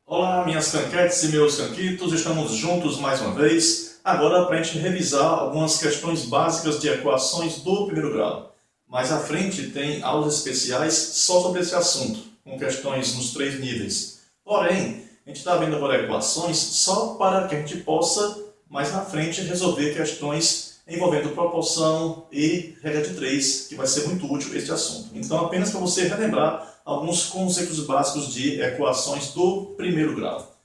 Olá, minhas canquetes e meus canquitos, estamos juntos mais uma vez, agora para a gente revisar algumas questões básicas de equações do primeiro grau. Mais à frente tem aulas especiais só sobre esse assunto, com questões nos 3 níveis. Porém, a gente está vendo agora equações só para que a gente possa, mais na frente, resolver questões envolvendo proporção e regra de 3, que vai ser muito útil este assunto. Então, apenas para você relembrar alguns conceitos básicos de equações do primeiro grau.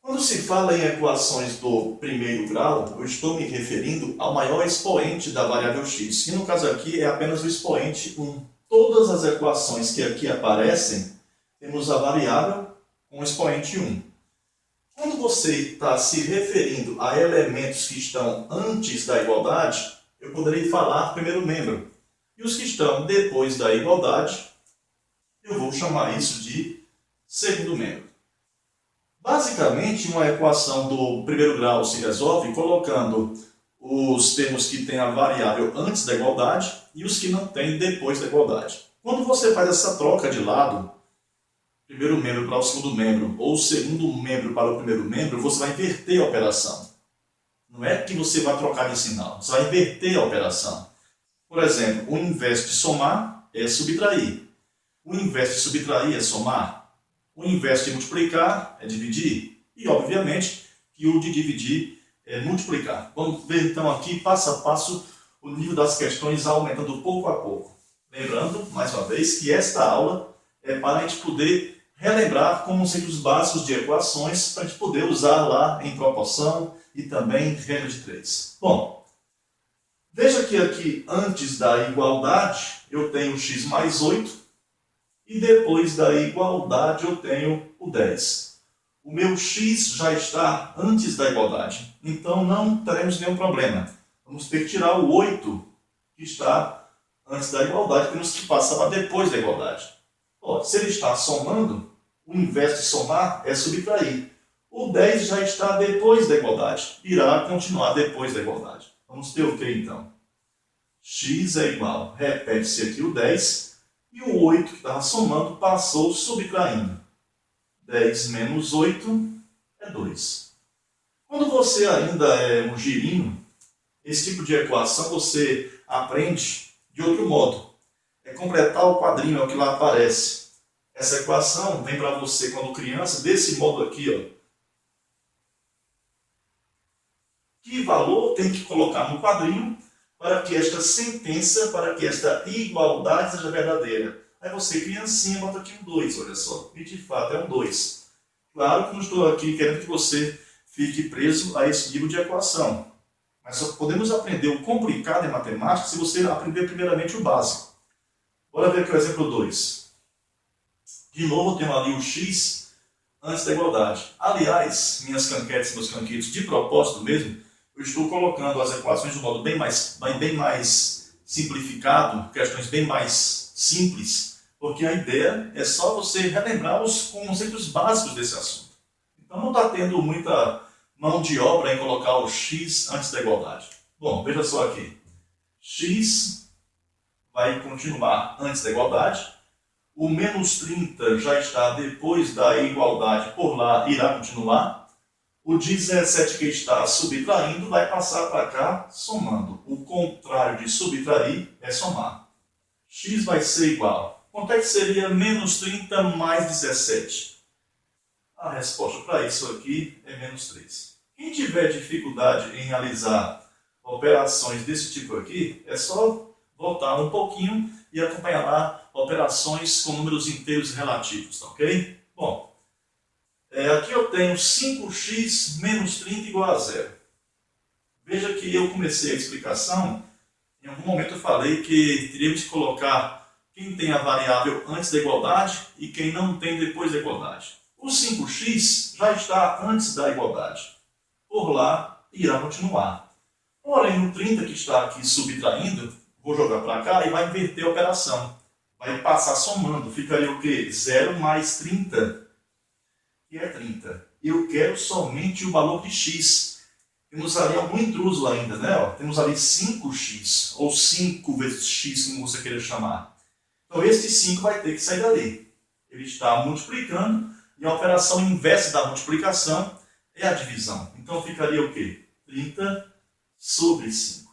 Quando se fala em equações do primeiro grau, eu estou me referindo ao maior expoente da variável x, que no caso aqui é apenas o expoente 1. Todas as equações que aqui aparecem, temos a variável com o expoente 1. Quando você está se referindo a elementos que estão antes da igualdade, eu poderei falar primeiro membro. E os que estão depois da igualdade, eu vou chamar isso de segundo membro. Basicamente, uma equação do primeiro grau se resolve colocando os termos que têm a variável antes da igualdade e os que não têm depois da igualdade. Quando você faz essa troca de lado, primeiro membro para o segundo membro ou segundo membro para o primeiro membro, você vai inverter a operação. Não é que você vai trocar de sinal, você vai inverter a operação. Por exemplo, o inverso de somar é subtrair. O inverso de subtrair é somar. O inverso de multiplicar é dividir. E, obviamente, que o de dividir é multiplicar. Vamos ver, então, aqui, passo a passo, o nível das questões aumentando pouco a pouco. Lembrando, mais uma vez, que esta aula é para a gente poder relembrar conceitos básicos de equações, para a gente poder usar lá em proporção e também regra de 3. Bom, veja que aqui, antes da igualdade, eu tenho x mais 8. E depois da igualdade eu tenho o 10. O meu x já está antes da igualdade, então não teremos nenhum problema. Vamos ter que tirar o 8 que está antes da igualdade, temos que passar para depois da igualdade. Se ele está somando, o inverso de somar é subtrair. O 10 já está depois da igualdade, irá continuar depois da igualdade. Vamos ter o que então? X é igual, repete-se aqui o 10, e o 8 que estava somando passou subtraindo. 10 menos 8 é 2. Quando você ainda é um girino, esse tipo de equação você aprende de outro modo. É completar o quadrinho, é o que lá aparece. Essa equação vem para você quando criança desse modo aqui, ó. Que valor tem que colocar no quadrinho para que esta sentença, para que esta igualdade seja verdadeira? Aí você, criancinha, bota aqui um 2, olha só. E de fato é um 2. Claro que não estou aqui querendo que você fique preso a esse nível de equação. Mas só podemos aprender o complicado em matemática se você aprender primeiramente o básico. Bora ver aqui o exemplo 2. De novo, eu tenho ali o x antes da igualdade. Aliás, minhas canquetes e meus canquitos, de propósito mesmo, eu estou colocando as equações de um modo bem mais simplificado, questões bem mais simples, porque a ideia é só você relembrar os conceitos básicos desse assunto. Então não está tendo muita mão de obra em colocar o x antes da igualdade. Bom, veja só aqui. X vai continuar antes da igualdade. O menos 30 já está depois da igualdade, por lá irá continuar. O 17 que está subtraindo vai passar para cá somando. O contrário de subtrair é somar. X vai ser igual. Quanto é que seria menos 30 mais 17? A resposta para isso aqui é menos 3. Quem tiver dificuldade em realizar operações desse tipo aqui, é só voltar um pouquinho e acompanhar lá operações com números inteiros relativos, tá ok? Bom, aqui eu tenho 5x menos 30 igual a 0. Veja que eu comecei a explicação, em algum momento eu falei que teríamos que colocar quem tem a variável antes da igualdade e quem não tem depois da igualdade. O 5x já está antes da igualdade. Por lá, irá continuar. Porém, o 30 que está aqui subtraindo, vou jogar para cá e vai inverter a operação. Vai passar somando. Ficaria o quê? 0 mais 30. Que é 30. Eu quero somente o valor de x. Temos ali algum intruso ainda, né? Temos ali 5x, ou 5 vezes x, como você queira chamar. Então, este 5 vai ter que sair dali. Ele está multiplicando, E a operação inversa da multiplicação é a divisão. Então ficaria o quê? 30 sobre 5.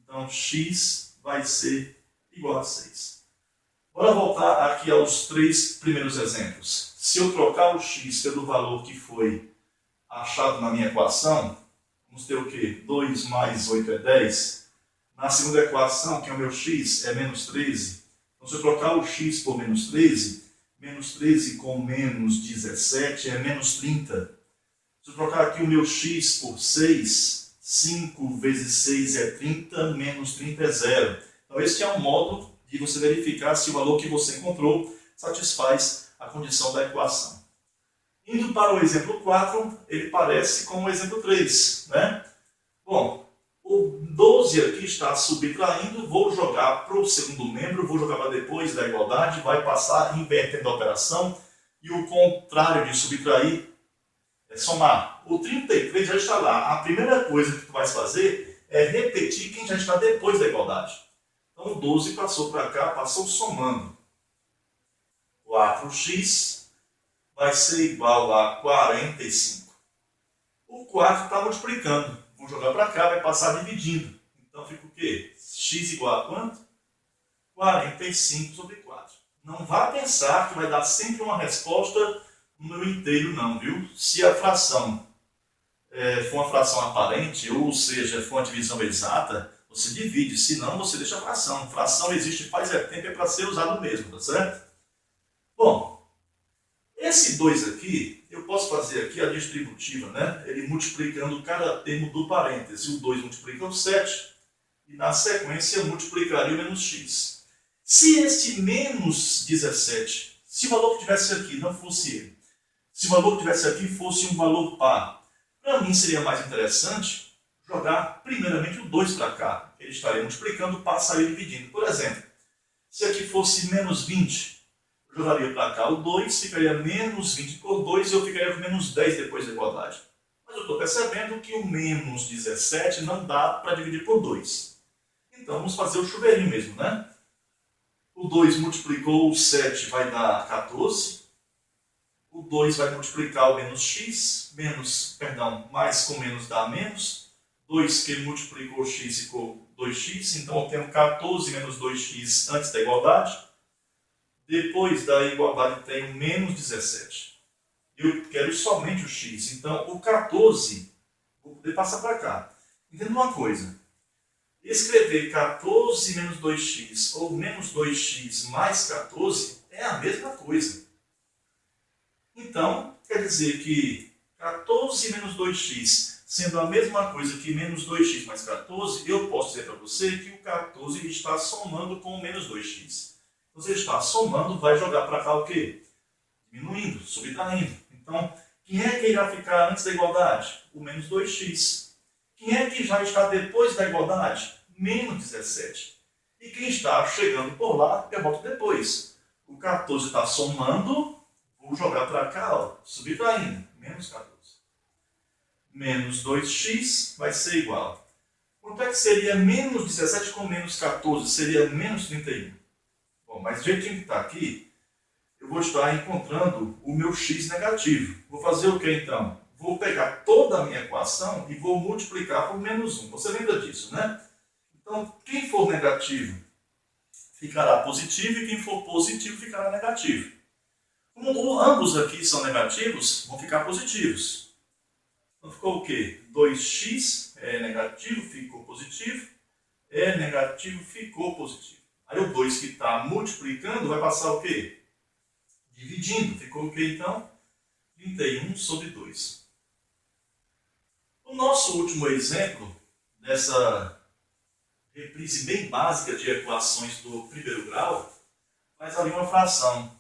Então x vai ser igual a 6. Bora voltar aqui aos 3 primeiros exemplos. Se eu trocar o x pelo valor que foi achado na minha equação, vamos ter o quê? 2 mais 8 é 10. Na segunda equação, que é o meu x, é menos 13. Então, se eu trocar o x por menos 13 com menos 17 é menos 30. Se eu trocar aqui o meu x por 6, 5 vezes 6 é 30, menos 30 é 0. Então, esse é um modo de você verificar se o valor que você encontrou satisfaz a condição da equação. Indo para o exemplo 4, ele parece com o exemplo 3, né? Bom, o 12 aqui está subtraindo, vou jogar para o segundo membro, vou jogar para depois da igualdade, vai passar invertendo a operação, e o contrário de subtrair é somar. O 33 já está lá. A primeira coisa que tu vais fazer é repetir quem já está depois da igualdade. Então, o 12 passou para cá, passou somando. 4x vai ser igual a 45. O 4 está multiplicando. Vou jogar para cá, vai passar dividindo. Então, fica o quê? X igual a quanto? 45 sobre 4. Não vá pensar que vai dar sempre uma resposta no número inteiro, não, viu? Se a fração for uma fração aparente, ou seja, for uma divisão exata, você divide, senão você deixa a fração. Fração existe faz tempo, é para ser usado mesmo, tá certo? Bom, esse 2 aqui, eu posso fazer aqui a distributiva, né? Ele multiplicando cada termo do parêntese. O 2 multiplica o 7, e na sequência multiplicaria o menos x. Se este menos 17, se o valor que tivesse aqui não fosse ele, se o valor que tivesse aqui fosse um valor par, para mim seria mais interessante jogar primeiramente o 2 para cá. Ele estaria multiplicando, passaria dividindo. Por exemplo, se aqui fosse menos 20, eu jogaria para cá o 2, ficaria menos 20 por 2 e eu ficaria com menos 10 depois da igualdade. Mas eu estou percebendo que o menos 17 não dá para dividir por 2. Então vamos fazer o chuveirinho mesmo, né? O 2 multiplicou o 7, vai dar 14. O 2 vai multiplicar o menos x, mais com menos dá menos. 2 que multiplicou x ficou 2x, então eu tenho 14 menos 2x antes da igualdade. Depois da igualdade tenho menos 17. Eu quero somente o x, então o 14 vou poder passar para cá. Entenda uma coisa, escrever 14 menos 2x ou menos 2x mais 14 é a mesma coisa. Então, quer dizer que 14 menos 2x, sendo a mesma coisa que menos 2x mais 14, eu posso dizer para você que o 14 está somando com o menos 2x. Você está somando, vai jogar para cá o quê? Diminuindo, subtraindo. Então, quem é que irá ficar antes da igualdade? O menos 2x. Quem é que já está depois da igualdade? Menos 17. E quem está chegando por lá, eu boto depois. O 14 está somando, vou jogar para cá, ó, subtraindo, menos 14. Menos 2x vai ser igual. Quanto é que seria menos 17 com menos 14? Seria menos 31. Bom, mas do jeitinho que está aqui, eu vou estar encontrando o meu x negativo. Vou fazer o que então? Vou pegar toda a minha equação e vou multiplicar por menos 1. Você lembra disso, né? Então, quem for negativo ficará positivo e quem for positivo ficará negativo. Como ambos aqui são negativos, vão ficar positivos. Então ficou o quê? 2x é negativo, ficou positivo. É negativo, ficou positivo. Aí o 2 que está multiplicando vai passar o quê? Dividindo. Ficou o quê então? 31 sobre 2. O nosso último exemplo dessa reprise bem básica de equações do primeiro grau faz ali uma fração.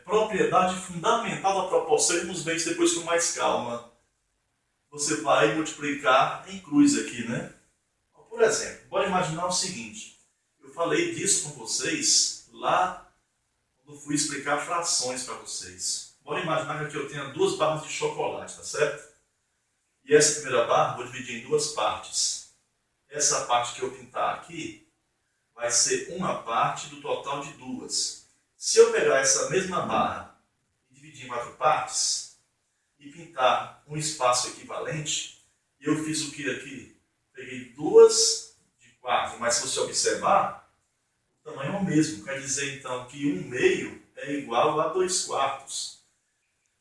Propriedade fundamental da proporção, vamos ver isso depois com mais calma. Você vai multiplicar em cruz aqui, né? Por exemplo, bora imaginar o seguinte. Eu falei disso com vocês lá quando fui explicar frações para vocês. Bora imaginar que aqui eu tenho 2 barras de chocolate, tá certo? E essa primeira barra vou dividir em 2 partes. Essa parte que eu pintar aqui vai ser uma parte do total de 2. Se eu pegar essa mesma barra dividir em 4 partes e pintar um espaço equivalente, eu fiz o que aqui? Peguei 2 de 4, mas se você observar, o tamanho é o mesmo. Quer dizer, então, que 1/2 é igual a 2/4.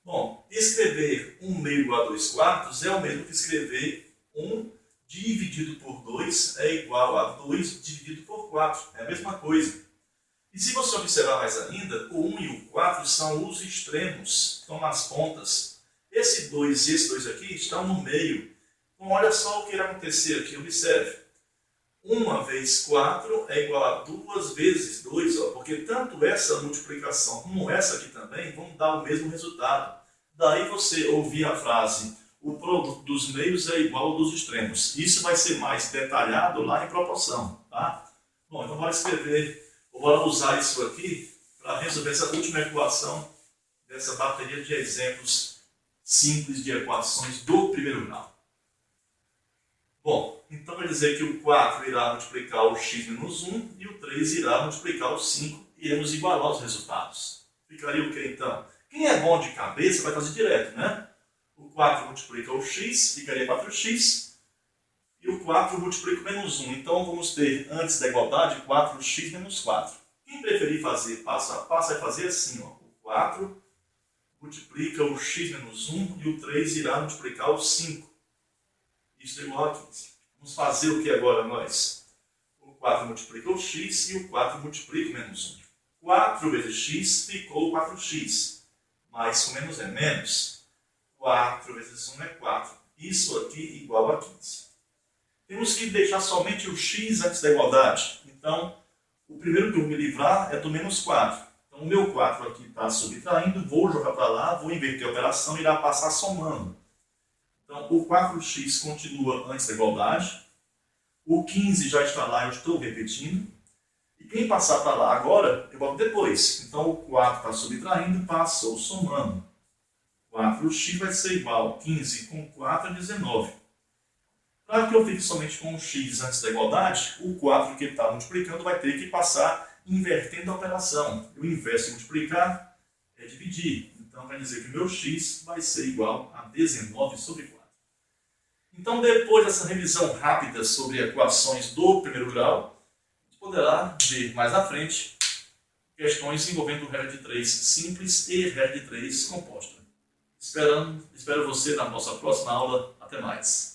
Bom, escrever 1/2 igual a 2/4 é o mesmo que escrever 1 dividido por 2 é igual a 2 dividido por 4. É a mesma coisa. E se você observar mais ainda, o 1 e o 4 são os extremos, estão nas pontas. Esse 2 e esse 2 aqui estão no meio. Então olha só o que irá acontecer aqui, observe. 1 vezes 4 é igual a 2 vezes 2, ó, porque tanto essa multiplicação como essa aqui também vão dar o mesmo resultado. Daí você ouvir a frase, o produto dos meios é igual ao dos extremos. Isso vai ser mais detalhado lá em proporção, tá? Bom, então bora escrever, ou bora usar isso aqui para resolver essa última equação dessa bateria de exemplos simples de equações do primeiro grau. Bom, então vai dizer que o 4 irá multiplicar o x menos 1 e o 3 irá multiplicar o 5 e iremos igualar os resultados. Ficaria o que então? Quem é bom de cabeça vai fazer direto, né? O 4 multiplica o x, ficaria 4x, e o 4 multiplica o menos 1. Então vamos ter, antes da igualdade, 4x menos 4. Quem preferir fazer passo a passo vai fazer assim, ó. O 4 multiplica o x menos 1 e o 3 irá multiplicar o 5. Isso é igual a 15. Vamos fazer o que agora nós? O 4 multiplica o x e o 4 multiplica o menos 1. 4 vezes x ficou 4x. Mais com menos é menos. 4 vezes 1 é 4. Isso aqui igual a 15. Temos que deixar somente o x antes da igualdade. Então, o primeiro que eu vou me livrar é do menos 4. Então, o meu 4 aqui está subtraindo, vou jogar para lá, vou inverter a operação e irá passar somando. Então, o 4x continua antes da igualdade. O 15 já está lá, eu estou repetindo. E quem passar para lá agora, eu boto depois. Então, o 4 está subtraindo, passou somando. 4x vai ser igual a 15 com 4 é 19. Para que eu fique somente com o x antes da igualdade, o 4 que ele está multiplicando vai ter que passar invertendo a operação. Eu inverso em multiplicar, é dividir. Então, vai dizer que o meu x vai ser igual a 19 sobre 4. Então, depois dessa revisão rápida sobre equações do primeiro grau, a gente poderá ver mais à frente questões envolvendo regra de 3 simples e regra de 3 composta. Espero você na nossa próxima aula. Até mais.